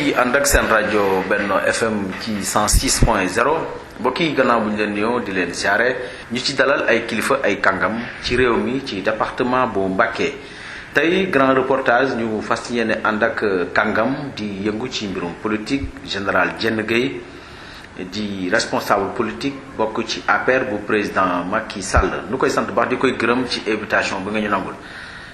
yi ànd ak seen rajo Benno FM ci 106.0 mbokk yi gannaaw bu ñu leen nuyoo di leen siyaare ñu ci dalal ay kilifa ay kàngam ci réew mi ci département bu Mbacké tey grand reportage ñu fas yéene ànd ak kàngam di yëngu ci mbirum politique général Diène Gueye di responsable politique bokk ci APR bu président Macky Sall nu koy sant baax di koy gërëm ci invitation bi nga ñu nangul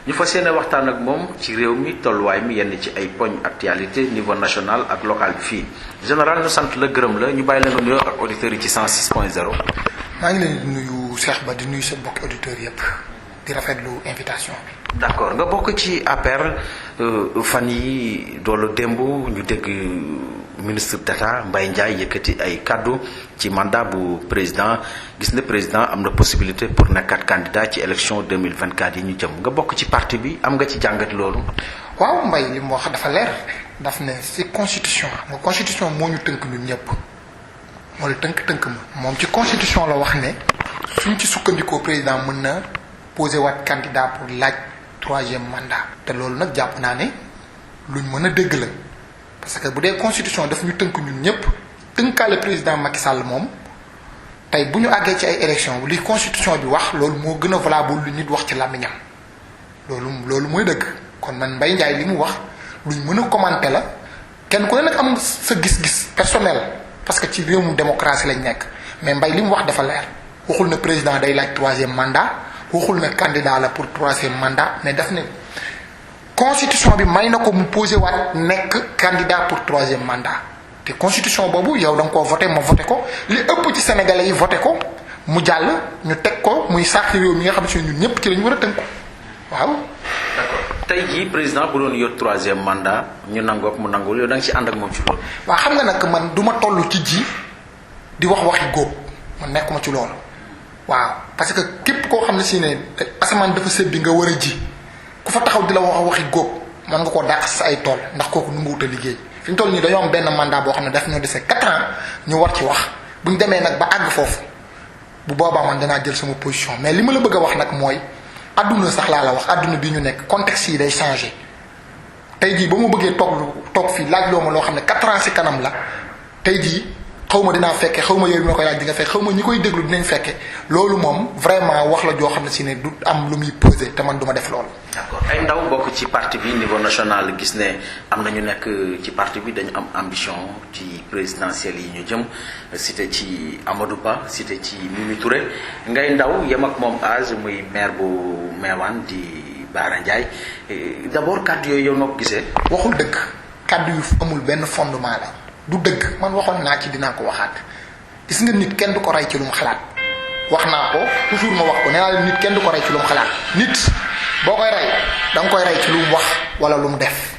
ñu fas yéene waxtaan ak moom ci réew mi tolluwaay mi yenn ci ay poñ actualité niveau national ak local bi fii général ñu sant la gërëm la ñu bàyyi la nga nuyoo ak auditeurs yi ci 106.0. maa ngi leen di nuyu Cheikh Ba di nuyu sa bokki auditeurs yëpp di rafetlu invitation bi. d'accord nga bokk ci APR fan yi doolu démb ñu dégg ministre d'État Mbaye Ndiaye yëkkati ay kaddu ci mandat bu président gis ne président am na possibilité pour nekkat candidat ci élection 2024 yi ñu jëm nga bokk ci parti bi am nga ci jàngat loolu. waaw Mbaye li mu wax dafa leer daf ne ci constitution nga constitution moo ñu tënk ñun ñëpp moo la tënk ma moom ci constitution la wax ne suñ ci sukkandikoo président mën na poser waat candidat pour laaj 3e mandat. te loolu nag jàpp naa ne luñ mën a dégg la parce que bu dee constitution daf ñu tënk ñun ñëpp tënkaale président Macky Sall moom tey bu ñu àggee ci ay élection li constitution bi wax loolu moo gën a valable lu nit wax ci làmmiñam loolu mooy dëgg kon man Mbaye Ndiaye li mu wax luñ mën a commenter la kenn ku ne nag am sa gis-gis personnel parce que ci réewum démocratie lañ nekk mais Mbaye li mu wax dafa leer waxul na président day laaj 3e mandat waxul na candidat la pour 3e mandat mais daf ne constitution bi may na ko mu posé waat nekk candidat pour 3e mandat te constitution boobu yow da nga koo voté ma voté ko li ëpp ci sénégalais yi voté ko mu jàll ñu teg ko muy sàrti réew mi nga xam ne ñun ñëpp ci lañu war a tënku waaw. d'accord tey jii président bu doon yor 3e mandat ñu nangook mu nangul yow da nga ci ànd ak moom ci loolu. waaw xam nga nag man du ma toll ci ji di wax waxi góob man nekkuma ci loolu waaw parce que képp koo xam ne si ne asamaan dafa sëb bi nga war a ji. ku fa taxaw di la wax waxi góob mën nga koo dàq sa ay tool ndax kooku nu mu wut a liggéey fi ñu toll nii dañoo am benn mandat boo xam ne daf ñoo dese 4 ans ñu war ci wax bu ñu demee nag ba àgg foofu bu boobaa man danaa jël sama position mais li ma la bëgg a wax nag mooy adduna sax laa la wax adduna bi ñu nekk contexte yi day changé tey jii ba ma bëggee toog fii laaj loo ma loo xam ne 4 ans si kanam la tey jii xaw ma dinaa fekke xaw ma yooyu bi ma koy laaj di nga fekk xaw ma ñi koy déglu dinañ fekke loolu moom vraiment wax la joo xam ne si ne du am lu muy posé te man du ma def loolu. d'accord ay ndaw bokk ci parti bi niveau national gis ne am na ñu nekk ci parti bi dañu am ambition ci présidentielle yi ñu jëm cité ci Amadou Ba cité ci Mimi Touré ngay ndaw yem ak moom âge muy maire bu Mewane di Bara Ndiaye d'abord kàddu yooyu yow noo ko gisee. waxul dëgg kàddu yu amul benn fondement la. du dëgg man waxoon naa ci dinaa ko waxaat gis nga nit kenn du ko rey ci lu mu xalaat wax naa ko toujours ma wax ko nee naa leen nit kenn du ko rey ci lu mu xalaat nit boo koy rey da nga koy rey ci lu mu wax wala lu mu def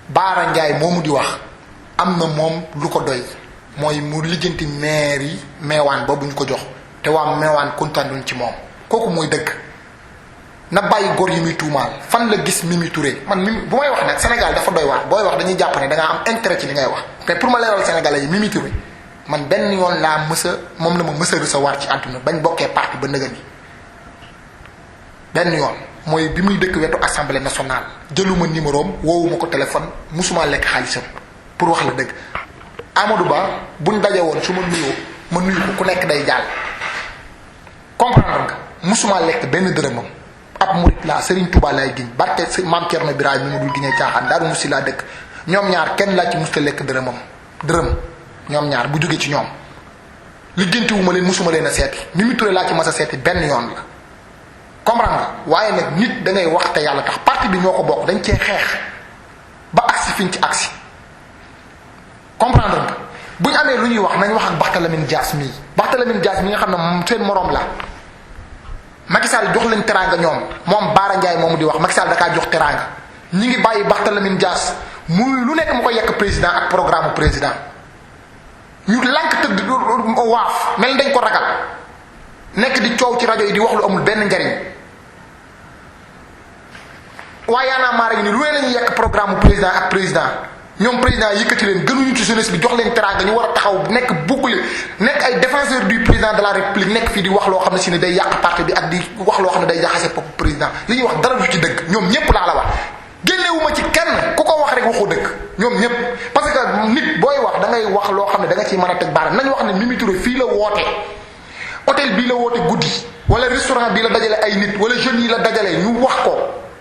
Bara Ndiaye moomu di wax am na moom lu ko doy mooy mu lijjanti maire yi Meewaan boobu ñu ko jox te waa Meewaan kontaan ci moom kooku mooy dëgg na bàyyi góor yi muy tuumaal fan la gis Mimi Touré man Mimi bu may wax nag Sénégal dafa doy waar booy wax dañuy jàpp ne da ngaa am intérêt ci li ngay wax te pour ma leeral Sénégalais yi Mimi Touré man benn yoon laa moom la ma mës a recevoir ci àdduna bañ bokkee parti ba nëgën yi benn yoon mooy bi muy dëkk wetu assemblée nationale jëluma numéro am woowuma ko téléphone musuma lekk xaalisam pour wax la dëgg Amadou Ba buñ daje woon su ma nuyoo ma nuyu ko ku nekk day jàll comprendre nga musuma lekk benn dërëmam. ab murit laa Serigne Touba laay giñ barke maam Thierno Birahim mi mu dul giñee caaxaan Daaru Musti laa dëkk ñoom ñaar kenn laa ci musta lekk dërëm ñoom ñaar bu jógee ci ñoom lijjantiwuma leen musuma leen a seeti Mimi Touré laa ci mas a seeti benn yoon la comprendre nga waaye nag nit da ngay wax te yàlla tax parti bi ñoo ko bokk dañ cee xeex ba agsi fiñ ci agsi comprendre nga bu ñu amee lu ñuy wax nañ wax ak Barthélémy Dias mii Barthélémy Dias mi nga xam ne moom seen moroom la Macky Sall jox leen teraanga ñoom moom Bara Ndiaye moomu di wax Macky Sall da kaa jox teraanga ñi ngi bàyyi Barthélémy Dias muy lu nekk mu ko yekk président ak programme président ñu lànk tëdd waaf mel dañ ko ragal nekk di coow ci rajo yi di wax lu amul benn njariñ waaye Y'en a marre yi ni lu ne lañuy yekk programme président ak président ñoom président yëkkati leen gënuñu ci jeunesse bi jox leen teraanga ñu war a taxaw nekk bouclier nekk ay défenseur du président de la république nekk fii di wax loo xam ne si ne day yàq parti bi ak di wax loo xam ne day jaxase bopp président li ñuy wax dara du ci dëgg ñoom ñépp laa la wax génnewuma ci kenn ku ko wax rek waxoo dëgg ñoom ñépp ngay wax loo xam ne da nga ciy mën a teg baaraam nañu wax ne Mimi Touré fii la woote hôtel bii la woote guddi wala restaurant bii la dajale ay nit wala jeunes yi la dajale ñu wax ko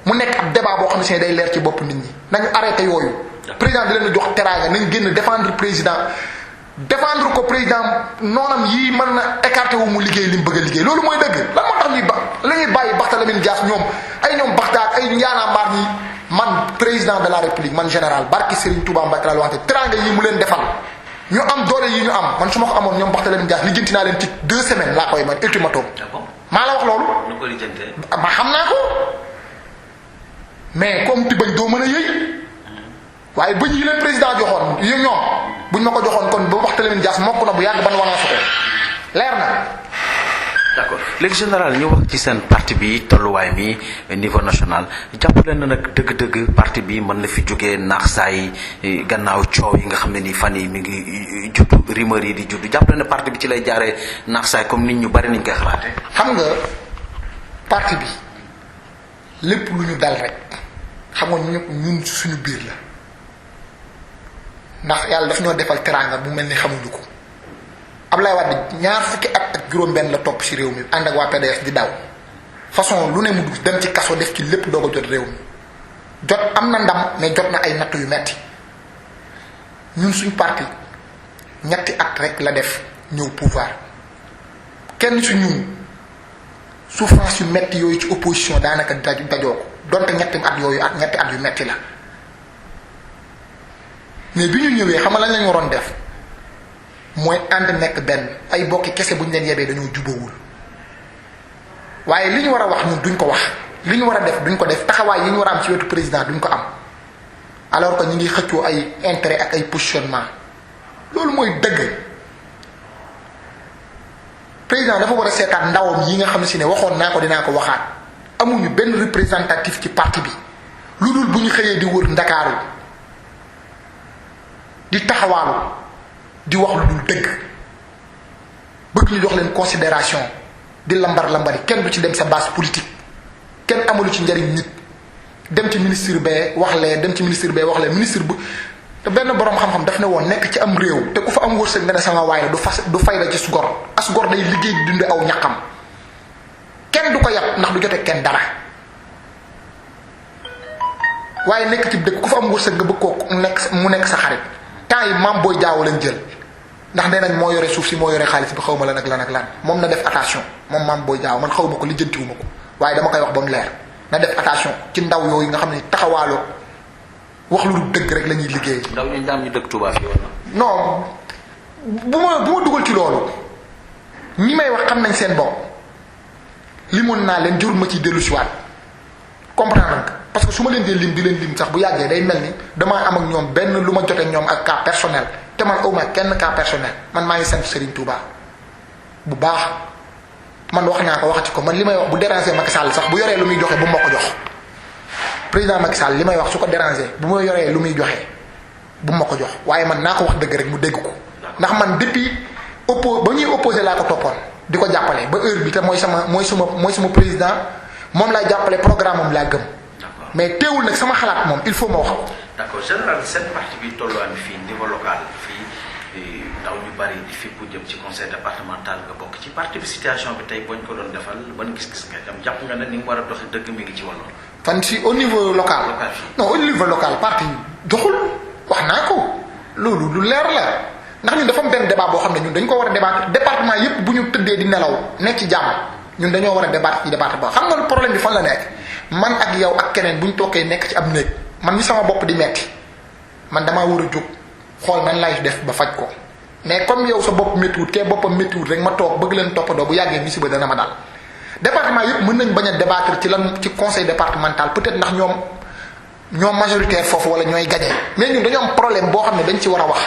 mu nekk ab débat boo xam ne day leer ci bopp nit ñi nañu arrêté yooyu. président di leen jox teraanga nañ génn défendre ko président noonam yii mën na écarté wu mu liggéey li mu bëgg a liggéey loolu mooy dëgg lan moo tax ñuy la ñuy bàyyi Barthélémy Dias ñoom Baxtaar ay Y'en a marre ñi man président de la république man général barki Serigne Touba Mbacké la wante teraanga yi mu leen defal ñu am doole yi ñu am man su ma ko amoon ñoom Barthélémy Dias lijjanti naa leen ci 2 semaines laa koy man ultimatum maa la wax loolu ma xam naa ko mais comme ti bañ doo mën a yëy waaye bëñ yi leen président joxoon yi ñoom buñ ma ko joxoon kon ba Barthélémy Dias mokk na bu yàgg ban wanaa su ko leer na. d'accord léegi général ñu wax ci seen parti bi tolluwaay mi niveau national jàpp leen na nag dëgg-dëgg parti bi mën na fi jógee naax saa yi gannaaw coow yi nga xam ne ni fan yi mi ngi juddu rumeur yi di juddu jàpp leen na parti bi ci lay jaaree naax saa yi comme nit ñu bari nañ koy xalaate. xam nga parti bi lépp lu ñu dal rek xam nga ñun suñu biir la. ndax yàlla daf ñoo defal teraanga bu mel ni xamuñu ko Ablaye Wade ñaar fukki at ak juróom-benn la topp ci réew mi ànd ak waa PDS di daw façon lu ne mu dugg dem ci kaso def ci lépp doog a jot réew mi jot am na ndam mais jot na ay natt yu metti ñun suñ parti ñetti at rek la def ñëw pouvoir kenn ci ñun souffrance yu metti yooyu ci opposition daanaka dajoo ko donte ñetti at yooyu ak ñetti at yu metti la. mais bi ñu ñëwee xam nga lañ lañu waroon def mooy ànd nekk benn ay bokki kese bu ñu leen yebee dañoo jubawul waaye li ñu war a wax ñun duñ ko wax li ñu war a def duñ ko def taxawaay yi ñu war a am ci wetu président duñ ko am alors que ñu ngi xëccoo ay intérêt ak ay positionnement loolu mooy dëgg président dafa war a seetaat ndawam yi nga xam ne si ne waxoon naa ko dinaa ko waxaat amuñu benn représentatif ci parti bi lu dul bu ñu xëyee di wër Ndakaaru di taxawaalu di wax lu dul dëgg bëgg ñu jox leen considération di lambari kenn du ci dem sa base politique kenn amalu ci njariñ nit dem ci ministre bee wax lee dem ci ministre bee wax lee ministre bu te benn boroom xam-xam daf ne woon nekk ci am réew te ku fa am wërsëg nga ne sama waay la du fay la ci gor as gor day liggéey di dund aw ñaqam kenn du ko yàpp ndax du jote kenn dara waaye nekk ci dëkk ku fa am wërsëg nga bëgg koo nekk sa xarit temps yi Mame Boye Diao lañ jël ndax nee nañ moo yore suuf si moo yore xaalis bi xaw ma lan ak lan moom na def attention moom Mame Boye Diao man xaw ma ko lijjantiwuma ko waaye dama koy wax ba mu leer na def attention ci ndaw yooyu nga xam ne taxawaaloo wax lu dul dëgg rek la ñuy liggéey. ndaw ñu daam ñu dëkk Touba fii woon non bu ma dugal ci loolu ñi may wax xam nañ seen bopp limoon naa leen jurul ma ciy dellu si waat comprendre nga parce que su ma leen dee lim di leen lim sax bu yàggee day mel ni damaa am ak ñoom benn lu ma jotee ñoom ak cas personnel te man awma kenn cas personnel man maa ngi sant Serigne Touba bu baax man wax naa ko waxati ko man li may wax bu déranger Macky Sall sax bu yoree lu muy joxe bu ma ko jox président Macky Sall li may wax su ko déranger bu ma yoree lu muy joxe bu ma ko jox waaye man naa ko wax dëgg rek mu dégg ko ndax man depuis ba ñuy opposé laa ko toppoon di ko jàppale ba heure bi te mooy suma président moom laay jàppale programme am laa gëm. mais teewul nag sama xalaat moom il faut ma wax ko. d'accord général seen parti bi tolluwaani fii niveau local fii ndaw ñu bari di fi pour jëm ci conseil départemental nga bokk ci parti bi situation bi tey boo ñu ko doon defal ban gis-gis nga am jàpp nga ne ni mu war a doxee dëgg mi ngi ci wàllu. fan si au niveau local. non au niveau local parti doxul wax naa ko loolu lu leer la ndax ñun dafa am benn débat boo xam ne ñun dañ ko war a débattre département yépp bu ñu tëddee di nelaw nekk ci jàmm ñun dañoo war a débattre ci département xam nga problème bi fan la nekk. man ak yow ak keneen bu ñu toogee nekk ci ab néeg man mi sama bopp di metti man damaa war a jóg xool nan laay def ba faj ko mais comme yow sa bopp méttiwut kee boppam méttiwut rek ma toog bëgg leen toppandoo bu yàggee musiba dana ma dal département yëpp mën nañ bañ a débattre ci lan ci conseil départemental peut-être ndax ñoom majoritaire foofu wala ñooy gagné mais ñun dañoo am problème boo xam ne dañ ci war a wax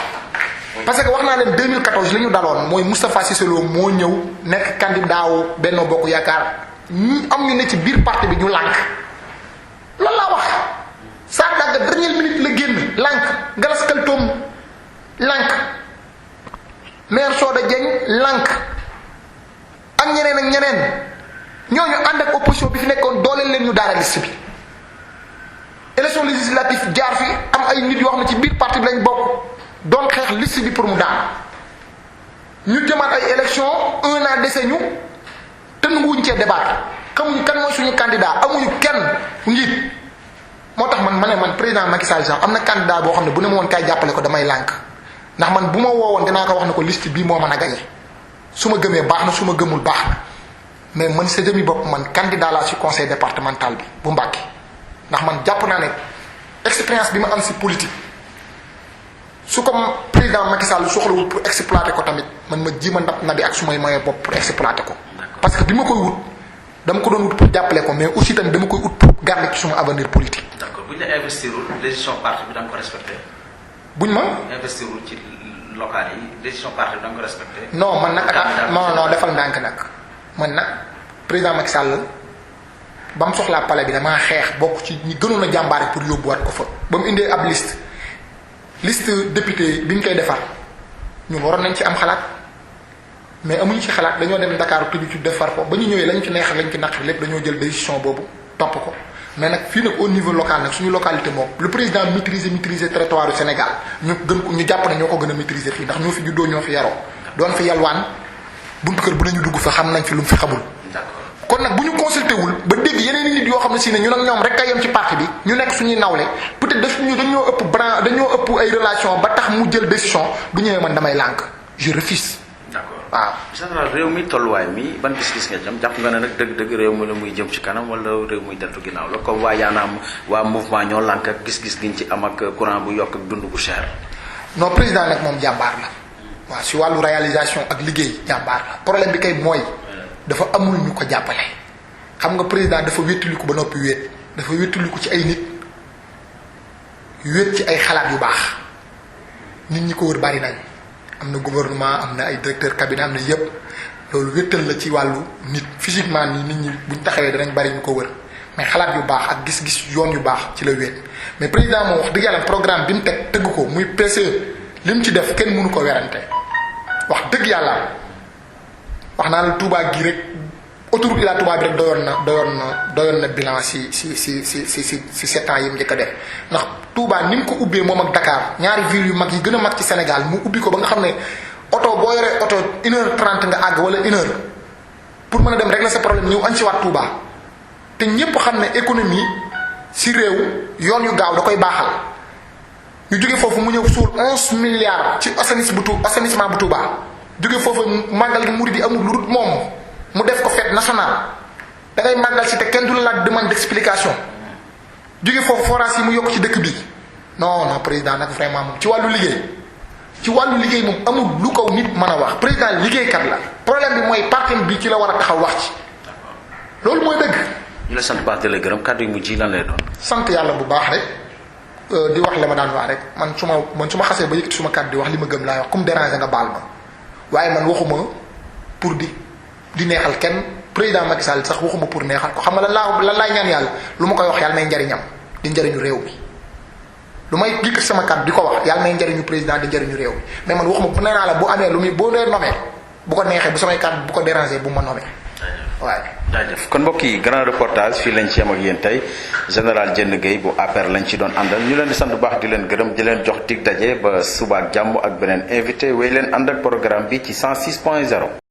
parce que wax naa leen 2014 li ñu daloon mooy Moustapha Cissé Lo moo ñëw nekk candidat wu Benno Bokk Yaakaar am ñu ne ci biir parti bi ñu lànk loolu laa wax saa dàgg dernière minute la génn lànk Galas Kaltoom lànk maire Soda Dieng lànk ak ñeneen ñooñu ànd ak opposition bi fi nekkoon dooleel leen ñu daara liste bi élection législative jaar fi am ay nit yoo xam ne ci biir parti bi lañ bokk doon xeex liste bi pour mu daan ñu jëmaat ay élection 1 an dese ñu te nanguwuñ cee débat xamuñu kan mooy suñu candidat amuñu kenn njiit moo tax man ma ne man président Macky Sall sax am na candidat boo xam ne bu ne ma woon kaay jàppale ko damay lànk ndax man bu ma woowoon dinaa ko wax ne ko liste bii moo mën a gañe su ma gëmee baax na su ma gëmul baax na mais man sa jëmi bopp man candidat laa ci conseil départemental bi bu Mbacké ndax man jàpp naa ne expérience bi ma am ci politique su ko président Macky Sall soxlawul pour exploiter ko tamit man ma ji ma ndab na bi ak su may moyen bopp pour exploiter ko parce que bi ma koy wut dama ko doon wut pour jàppale ko mais aussi tamit dama koy wut pour garder ci suma avenir politique. d'accord bu ñu la investirul décision parti bi da nga ko respecté. buñ ma investirul ci local yi décision parti bi da nga ko respecté. non man nag non defal ndànk nag man nag président Macky Sall ba mu soxlaa palais bi damaa xeex bokk ci ñi gënoon a jàmbaare pour yóbbuwaat ko fa ba mu indee ab liste député bi ñu koy defar ñun waroon nañ ci am xalaat mais amuñu ci xalaat dañoo dem Dakar tudd ci defar ko ba ñu ñëwee lañ ci neex lañ ci naqari lépp dañoo jël décision boobu topp ko mais nag fii nag au niveau local nag suñu localité moom le président maîtriser territoire du Sénégal ñu gën ko ñu jàpp ne ñoo ko gën a maîtriser fii ndax ñoo fi juddoo ñoo fi yaroo doon fi yalwaan buntu kër bu nañu dugg fa xam nañ fi lu mu fi xamul. kon nag bu ñu consulté wul ba dégg yeneen nit yoo xam ne si ne ñun ak ñoom rek a yem ci parti bi ñu nekk suñuy nawle peut-être dañoo ëpp dañoo ëpp ay relation ba tax mu jël décision bu ñëwee man damay lànk je refuse. d'accord waaw. général réew mi tolluwaay mi ban gis-gis nga jëm jàpp nga ne nag dëgg-dëgg réew mi la muy jëm ci kanam wala réew muy deltu ginnaaw la comme waa yaanaam waa mouvement ñoo lànk ak gis-gis giñ ci am ak courant bu yokk ak dund bu cher. non président nag moom jàmbaar la waaw si wàllu réalisation ak liggéey jàmbaar la problème bi kay mooy. dafa amul ñu ko jàppale xam nga président dafa wéttaliku ba noppi wéet dafa wéttaliku ci ay nit wéet ci ay xalaat yu baax nit ñi ko wër bari nañ am na gouvernement am na ay directeur cabinet am na yépp loolu wéttal la ci wàllu nit physiquement ni nit ñi buñ taxawee danañ bari ñu ko wër mais xalaat yu baax ak gis-gis yoon yu baax ci la wéet mais président moom wax dëgg yàlla programme bi mu tëgg ko muy PCE li mu ci def kenn mënu ko werante wax dëgg yàlla wax naa la Touba gi rek autoroute Ila Touba bi rek doyoon na bilan si 7 ans yi mu njëkk a def ndax Touba ni mu ko ubbee moom ak Dakar ñaari ville yu mag yi gën a mag ci Sénégal mu ubbi ko ba nga xam ne oto boo yoree oto 1h30 nga àgg wala 1h pour mën a dem régler sa problème ñëw añ si waat Touba te ñépp xam ne économie si réew yoon yu gaaw da koy baaxal ñu jóge foofu mu ñëw suul 11 milliards ci assainissement bu Touba. jóge foofu màggal gi murid yi amul lu dul moom mu def ko fête nationale da ngay màggal si te kenn du la laaj demande d'explication jóge foofu forage yi mu yokk ci dëkk bi non président nag vraiment moom ci wàllu liggéey moom amul lu ko nit mën a wax président liggéeykat la problème bi mooy parti bi ci la war a taxaw wax ci loolu mooy dëgg. ñu la sant baax di la gërëm kàddu yi mujj lan lay doon. sant yàlla bu baax rek di wax la ma daan wax rek man su ma xasee ba yëkkati suma kàddu di wax li ma gëm laay wax comme déranger nga baal ma. waaye man waxuma pour di neexal kenn président Macky Sall sax waxuma pour neexal ko xam nga lan laay ñaan yàlla lu ma koy wax yàlla nay njariñam di njariñu réew mi lu may gikkat sama kàddu di ko wax yàlla nay njariñu président di njariñu réew mi mais man waxuma bu nee naa la boo amee lu muy boo dee nomee bu ko neexee bu samay kàddu bu ko déranger bu ma nomee waaye. jaajëf kon mbokk yi grand reportage fii lañ ci am ak yéen tey général Diène Gueye bu APR lañ ci doon àndal ñu leen di sant bu baax di leen gërëm di leen jox dig daje ba suba ak jàmm ak beneen invité wéy leen ànd ak programme bi ci 106.0.